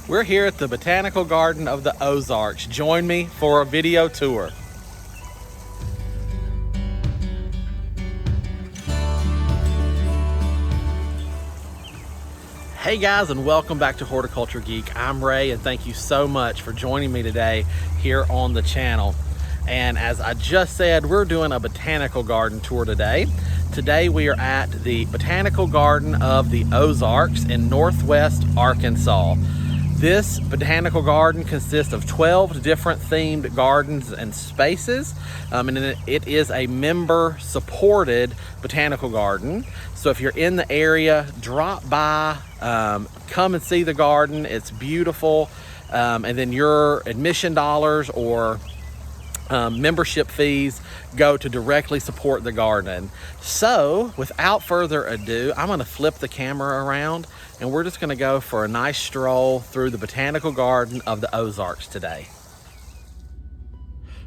We're here at the Botanical Garden of the Ozarks. Join me for a video tour. Hey guys, and welcome back to Horticulture Geek. I'm Ray, and thank you so much for joining me today here on the channel. And as I just said, we're doing a botanical garden tour today. Today we are at the Botanical Garden of the Ozarks in Northwest Arkansas. This botanical garden consists of 12 different themed gardens and spaces, and it is a member-supported botanical garden. So if you're in the area, drop by, come and see the garden. It's beautiful, and then your admission dollars or membership fees go to directly support the garden. So without further ado, I'm going to flip the camera around and we're just going to go for a nice stroll through the Botanical Garden of the Ozarks today.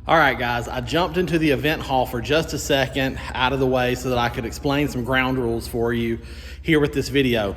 All right guys, I jumped into the event hall for just a second out of the way so that I could explain some ground rules for you here with this video.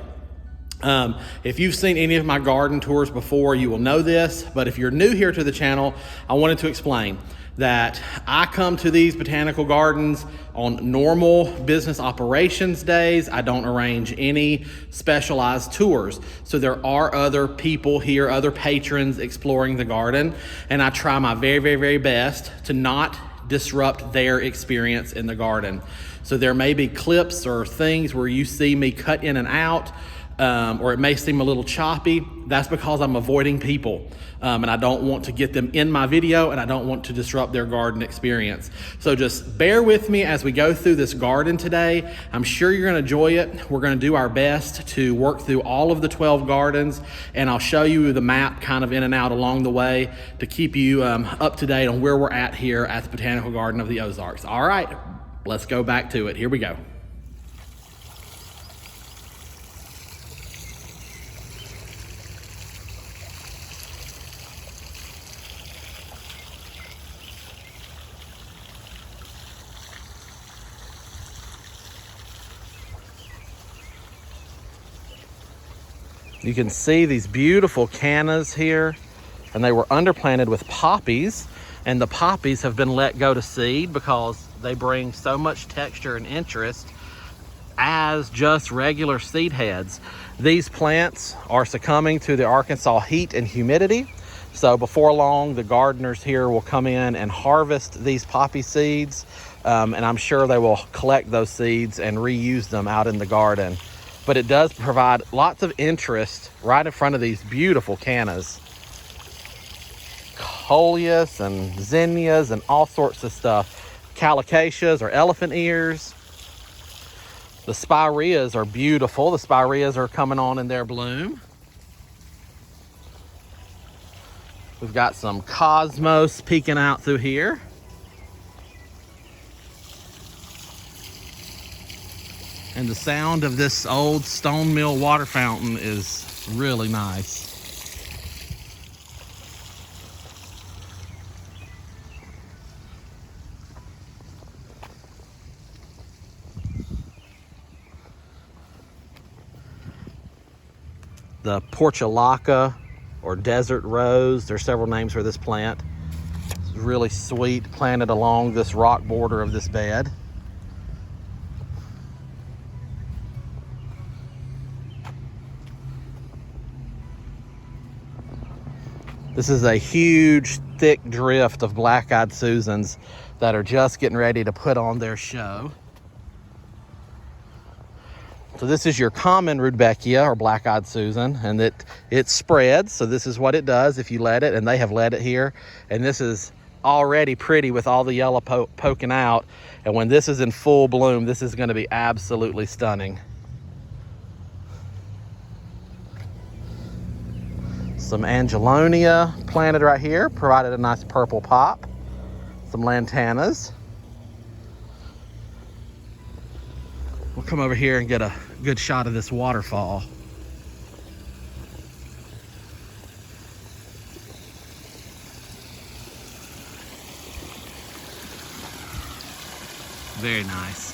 If you've seen any of my garden tours before, you will know this, but if you're new here to the channel, I wanted to explain that I come to these botanical gardens on normal business operations days. I don't arrange any specialized tours. So there are other people here, other patrons exploring the garden, and I try my very, very, very best to not disrupt their experience in the garden. So there may be clips or things where you see me cut in and out, or it may seem a little choppy. That's because I'm avoiding people, and I don't want to get them in my video, and I don't want to disrupt their garden experience. So just bear with me as we go through this garden today. I'm sure you're going to enjoy it. We're going to do our best to work through all of the 12 gardens, and I'll show you the map kind of in and out along the way to keep you up to date on where we're at here at the Botanical Garden of the Ozarks. All right, let's go back to it. Here we go. You can see these beautiful cannas here, and they were underplanted with poppies, and the poppies have been let go to seed because they bring so much texture and interest as just regular seed heads. These plants are succumbing to the Arkansas heat and humidity, so before long the gardeners here will come in and harvest these poppy seeds, and I'm sure they will collect those seeds and reuse them out in the garden. But it does provide lots of interest right in front of these beautiful cannas. Coleus and zinnias and all sorts of stuff. Calocasias or elephant ears. The spireas are beautiful. The spireas are coming on in their bloom. We've got some cosmos peeking out through here. And the sound of this old stone mill water fountain is really nice. The portulaca or desert rose, there's several names for this plant. It's really sweet, planted along this rock border of this bed. This is a huge, thick drift of black-eyed Susans that are just getting ready to put on their show. So this is your common Rudbeckia or black-eyed Susan, and it spreads. So this is what it does if you let it, and they have let it here. And this is already pretty with all the yellow poking out. And when this is in full bloom, this is going to be absolutely stunning. Some Angelonia planted right here, provided a nice purple pop. Some lantanas. We'll come over here and get a good shot of this waterfall. Very nice.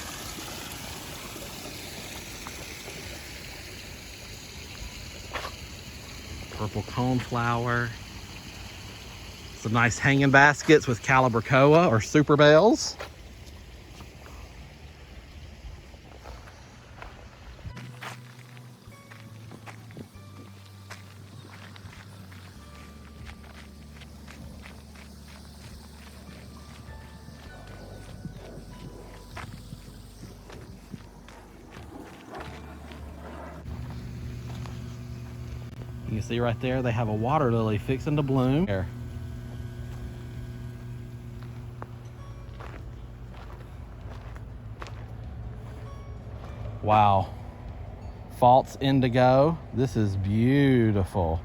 Purple coneflower. Some nice hanging baskets with calibrachoa or super bells. You can see right there, they have a water lily fixing to bloom. Here. Wow. False indigo. This is beautiful.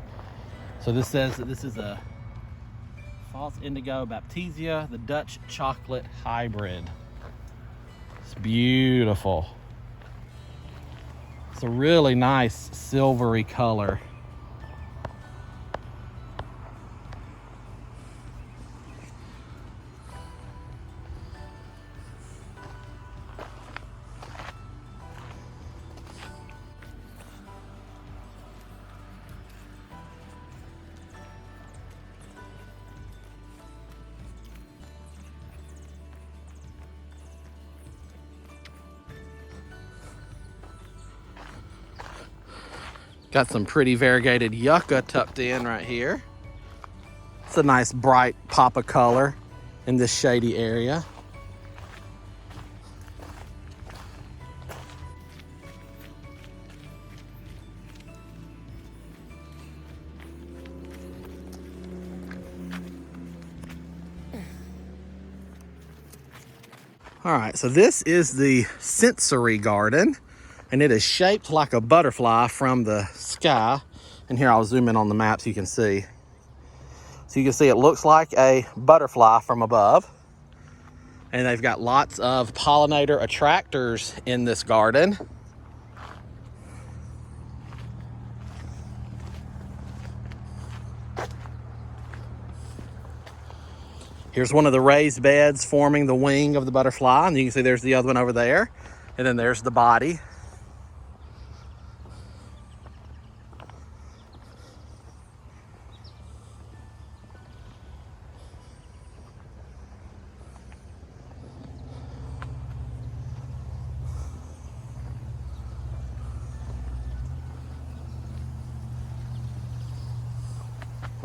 So this says that this is a false indigo baptisia, the Dutch chocolate hybrid. It's beautiful. It's a really nice silvery color. Got some pretty variegated yucca tucked in right here. It's a nice bright pop of color in this shady area. All right, so this is the sensory garden, and it is shaped like a butterfly from the sky. And here I'll zoom in on the map so you can see. So you can see it looks like a butterfly from above. And they've got lots of pollinator attractors in this garden. Here's one of the raised beds forming the wing of the butterfly, and you can see there's the other one over there, and then there's the body.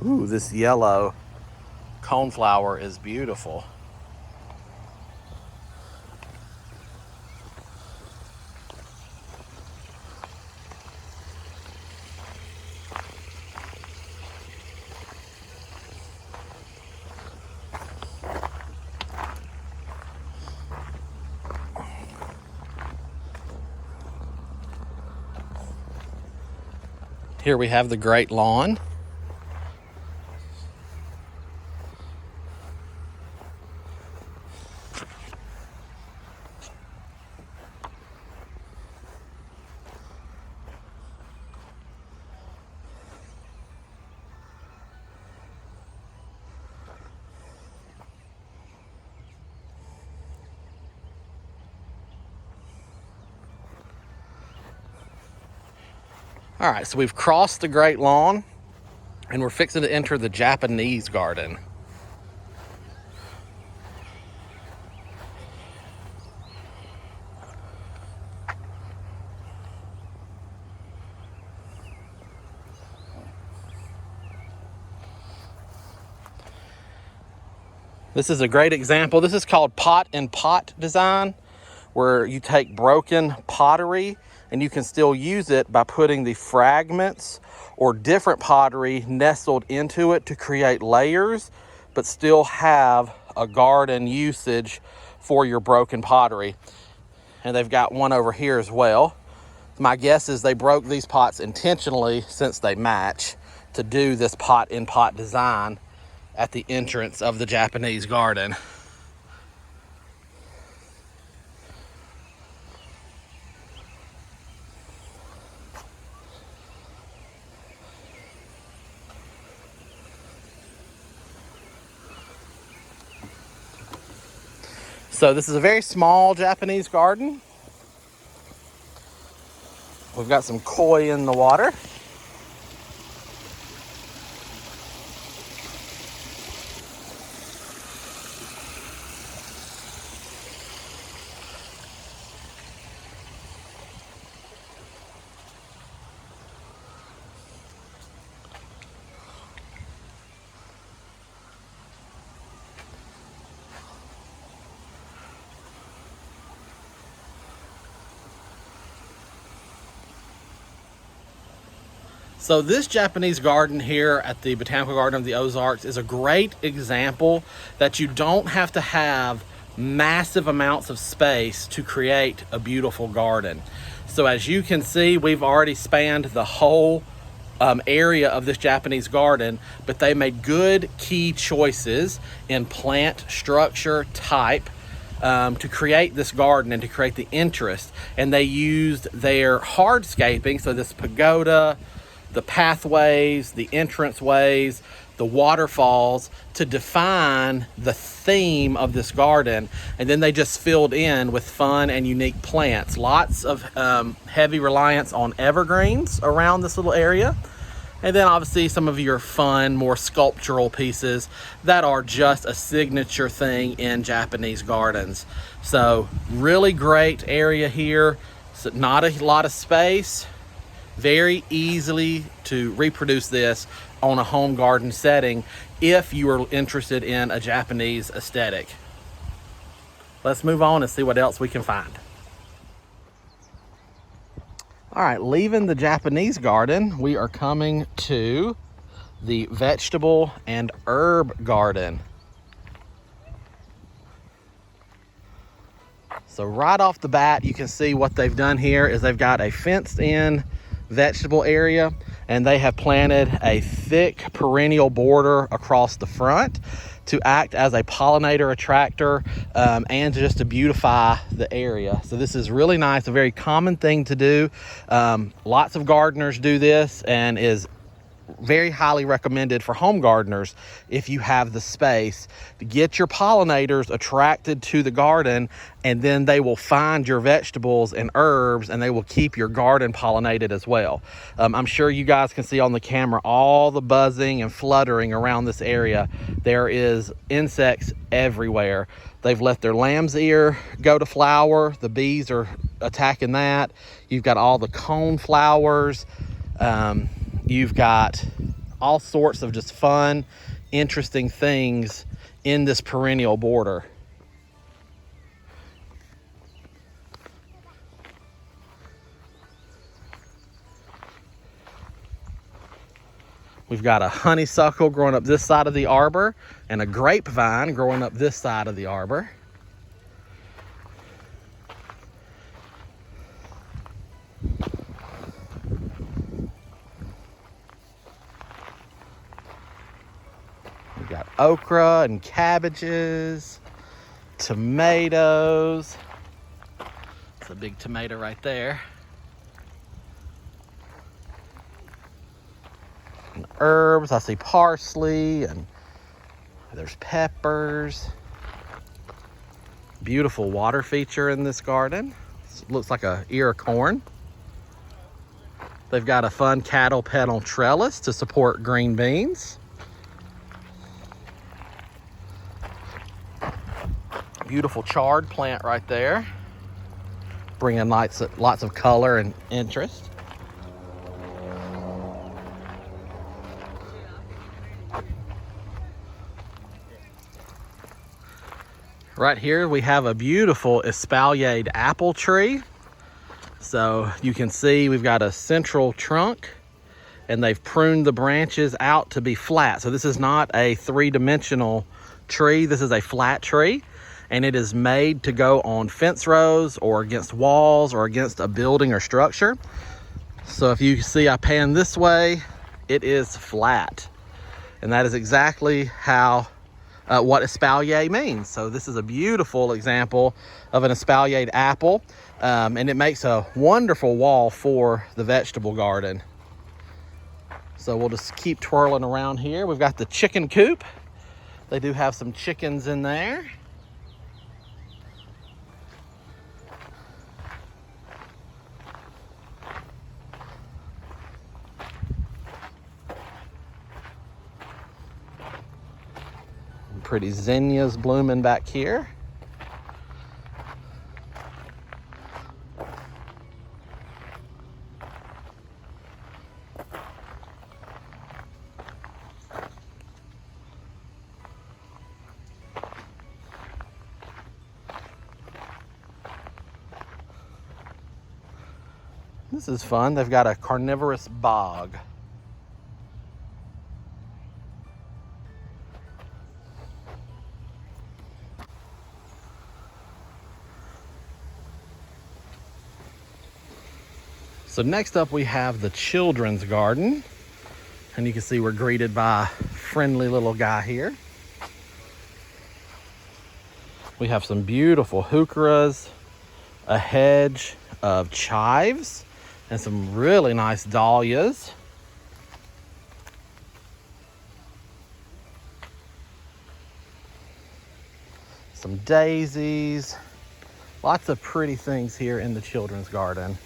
Ooh, this yellow coneflower is beautiful. Here we have the Great Lawn. All right, so we've crossed the Great Lawn and we're fixing to enter the Japanese garden. This is a great example. This is called pot and pot design, where you take broken pottery and you can still use it by putting the fragments or different pottery nestled into it to create layers, but still have a garden usage for your broken pottery. And they've got one over here as well. My guess is they broke these pots intentionally, since they match, to do this pot in pot design at the entrance of the Japanese garden. So this is a very small Japanese garden. We've got some koi in the water. So this Japanese garden here at the Botanical Garden of the Ozarks is a great example that you don't have to have massive amounts of space to create a beautiful garden. So as you can see, we've already spanned the whole area of this Japanese garden, but they made good key choices in plant structure type to create this garden and to create the interest. And they used their hardscaping, so this pagoda, the pathways, the entranceways, the waterfalls, to define the theme of this garden. And then they just filled in with fun and unique plants. Lots of heavy reliance on evergreens around this little area. And then obviously some of your fun, more sculptural pieces that are just a signature thing in Japanese gardens. So really great area here. So not a lot of space. Very easily to reproduce this on a home garden setting if you are interested in a Japanese aesthetic. Let's move on and see what else we can find. All right, leaving the Japanese garden, we are coming to the vegetable and herb garden. So right off the bat, you can see what they've done here is they've got a fenced in vegetable area, and they have planted a thick perennial border across the front to act as a pollinator attractor and just to beautify the area. So this is really nice, a very common thing to do. Lots of gardeners do this and is very highly recommended for home gardeners if you have the space to get your pollinators attracted to the garden, and then they will find your vegetables and herbs and they will keep your garden pollinated as well. I'm sure you guys can see on the camera all the buzzing and fluttering around this area. There is insects everywhere. They've let their lamb's ear go to flower. The bees are attacking that. You've got all the cone flowers. You've got all sorts of just fun, interesting things in this perennial border. We've got a honeysuckle growing up this side of the arbor and a grapevine growing up this side of the arbor. We've got okra and cabbages, tomatoes. It's a big tomato right there. And herbs, I see parsley, and there's peppers. Beautiful water feature in this garden. It looks like an ear of corn. They've got a fun cattle pedal trellis to support green beans. Beautiful chard plant right there, bringing lots of color and interest. Right here we have a beautiful espaliered apple tree. So you can see we've got a central trunk and they've pruned the branches out to be flat. So this is not a three-dimensional tree, this is a flat tree. And it is made to go on fence rows or against walls or against a building or structure. So if you see I pan this way, it is flat. And that is exactly how what espalier means. So this is a beautiful example of an espaliered apple, and it makes a wonderful wall for the vegetable garden. So we'll just keep twirling around here. We've got the chicken coop. They do have some chickens in there. Pretty zinnias blooming back here. This is fun. They've got a carnivorous bog. So next up we have the children's garden. And you can see we're greeted by a friendly little guy here. We have some beautiful heucheras, a hedge of chives, and some really nice dahlias. Some daisies, lots of pretty things here in the children's garden.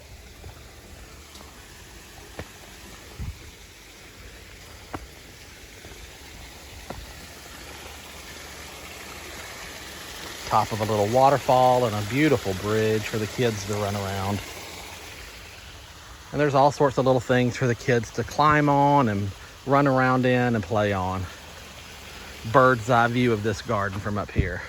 Top of a little waterfall and a beautiful bridge for the kids to run around. And there's all sorts of little things for the kids to climb on and run around in and play on. Bird's eye view of this garden from up here.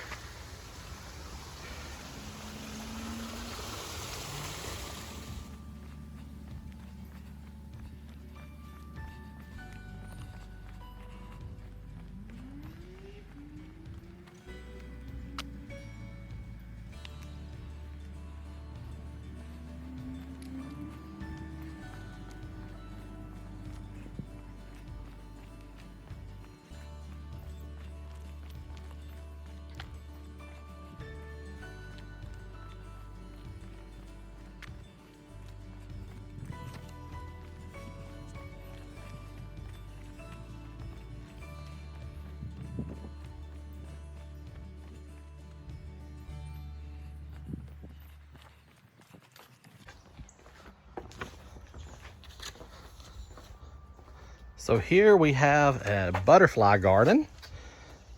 So here we have a butterfly garden.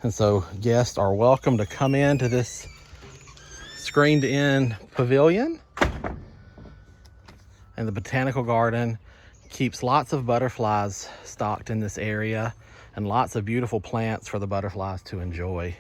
And so guests are welcome to come into this screened in pavilion. And the botanical garden keeps lots of butterflies stocked in this area and lots of beautiful plants for the butterflies to enjoy.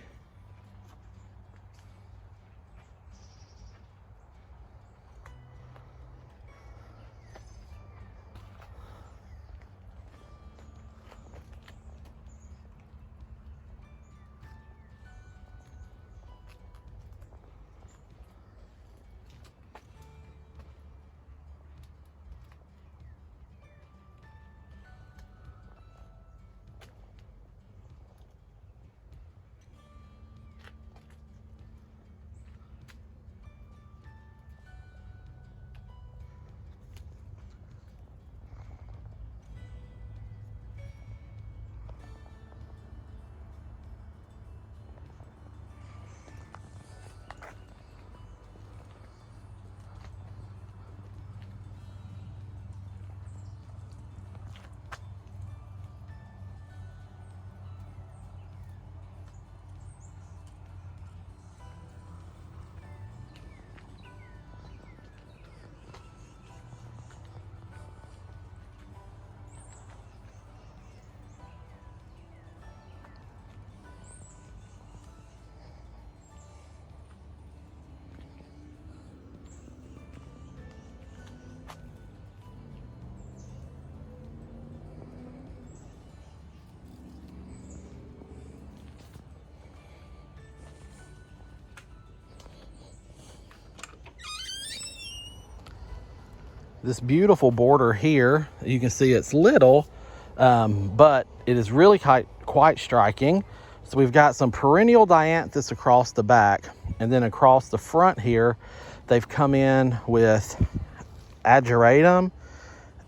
This beautiful border here, you can see it's little, but it is really quite striking. So we've got some perennial dianthus across the back, and then across the front here, they've come in with ageratum,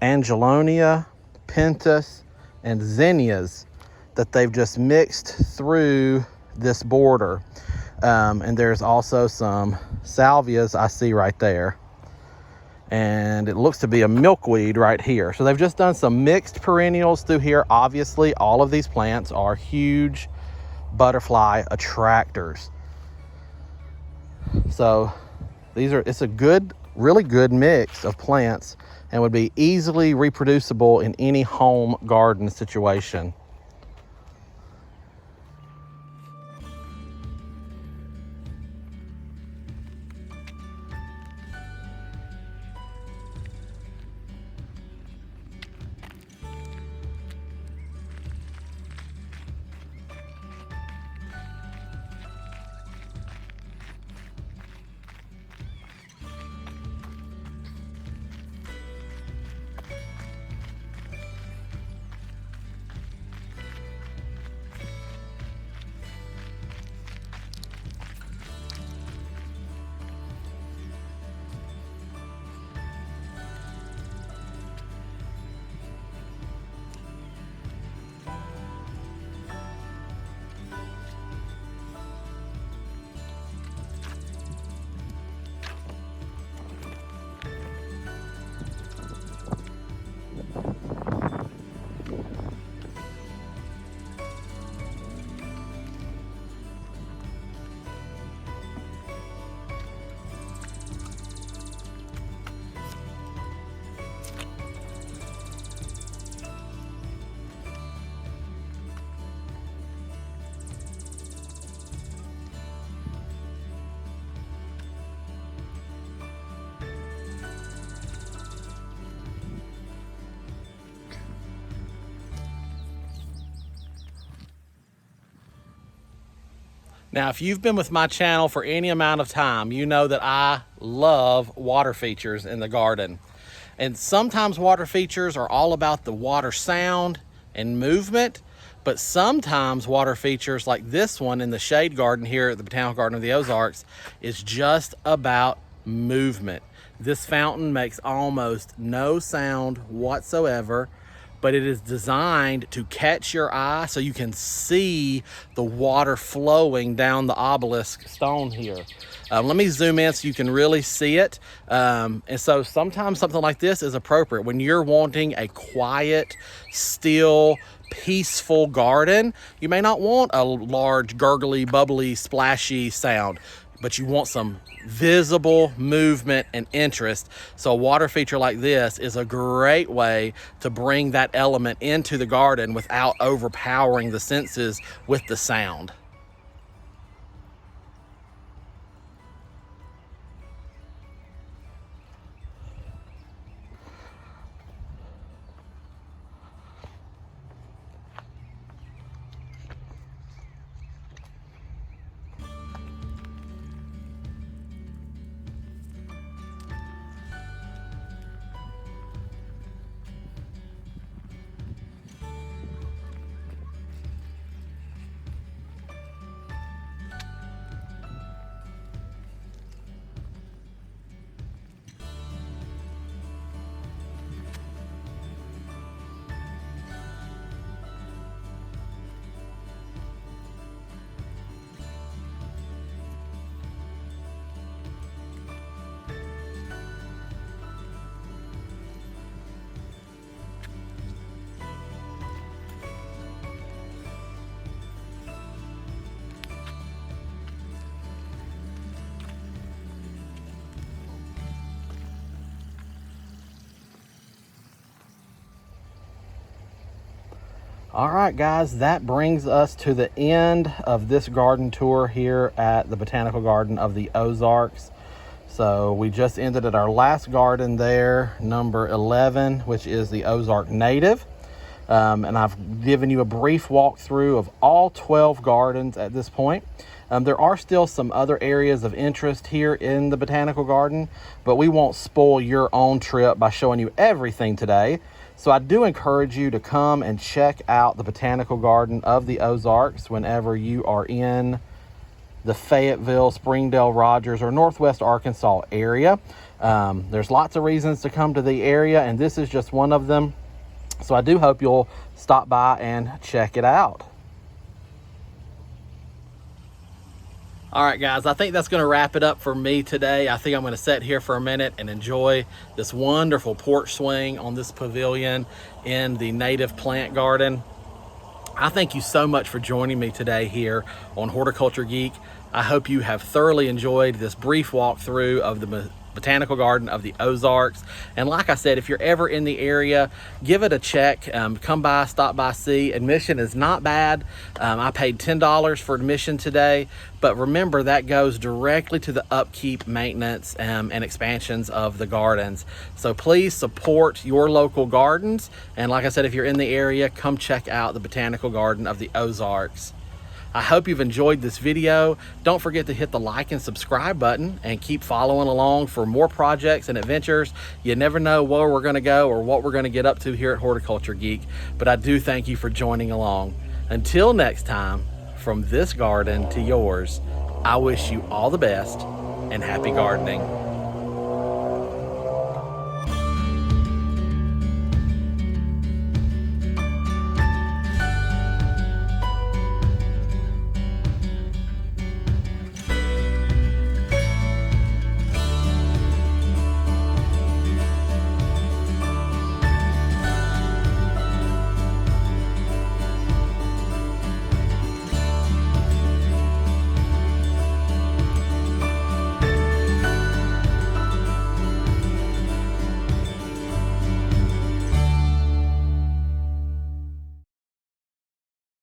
angelonia, pentas, and zinnias that they've just mixed through this border. And there's also some salvias I see right there. And it looks to be a milkweed right here. So they've just done some mixed perennials through here. Obviously, all of these plants are huge butterfly attractors. So it's a good, really good mix of plants and would be easily reproducible in any home garden situation. Now, if you've been with my channel for any amount of time, you know that I love water features in the garden. And sometimes water features are all about the water sound and movement, but sometimes water features like this one in the shade garden here at the Botanical Garden of the Ozarks is just about movement. This fountain makes almost no sound whatsoever, but it is designed to catch your eye so you can see the water flowing down the obelisk stone here. Let me zoom in so you can really see it. And so sometimes something like this is appropriate when you're wanting a quiet, still, peaceful garden. You may not want a large, gurgly, bubbly, splashy sound, but you want some visible movement and interest. So a water feature like this is a great way to bring that element into the garden without overpowering the senses with the sound. All right, guys, that brings us to the end of this garden tour here at the Botanical Garden of the Ozarks. So we just ended at our last garden there, number 11, which is the Ozark Native. And I've given you a brief walkthrough of all 12 gardens at this point. There are still some other areas of interest here in the Botanical Garden, but we won't spoil your own trip by showing you everything today. So I do encourage you to come and check out the Botanical Garden of the Ozarks whenever you are in the Fayetteville, Springdale, Rogers, or Northwest Arkansas area. There's lots of reasons to come to the area, and this is just one of them. So I do hope you'll stop by and check it out. All right, guys, I think that's going to wrap it up for me today. I think I'm going to sit here for a minute and enjoy this wonderful porch swing on this pavilion in the native plant garden. I thank you so much for joining me today here on Horticulture Geek. I hope you have thoroughly enjoyed this brief walkthrough of the Botanical Garden of the Ozarks. And like I said, if you're ever in the area, give it a check. Come by, stop by, see. Admission is not bad. I paid $10 for admission today, but remember that goes directly to the upkeep, maintenance, and expansions of the gardens. So please support your local gardens. And like I said, if you're in the area, come check out the Botanical Garden of the Ozarks. I hope you've enjoyed this video. Don't forget to hit the like and subscribe button and keep following along for more projects and adventures. You never know where we're going to go or what we're going to get up to here at Horticulture Geek, but I do thank you for joining along. Until next time, from this garden to yours, I wish you all the best and happy gardening.